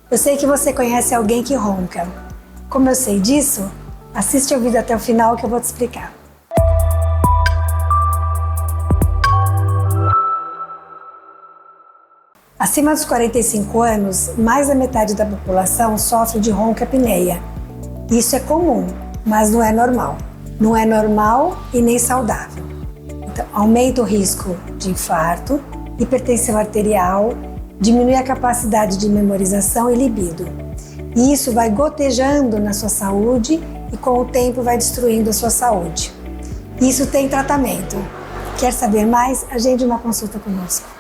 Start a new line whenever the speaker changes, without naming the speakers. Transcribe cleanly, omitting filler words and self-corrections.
Eu sei que você conhece alguém que ronca. Como eu sei disso, assiste o vídeo até o final que eu vou te explicar. Acima dos 45 anos, mais da metade da população sofre de ronca e apneia. Isso é comum, mas não é normal. Não é normal e nem saudável. Então, aumenta o risco de infarto, hipertensão arterial, diminui a capacidade de memorização e libido. E isso vai gotejando na sua saúde e com o tempo vai destruindo a sua saúde. Isso tem tratamento. Quer saber mais? Agende uma consulta conosco.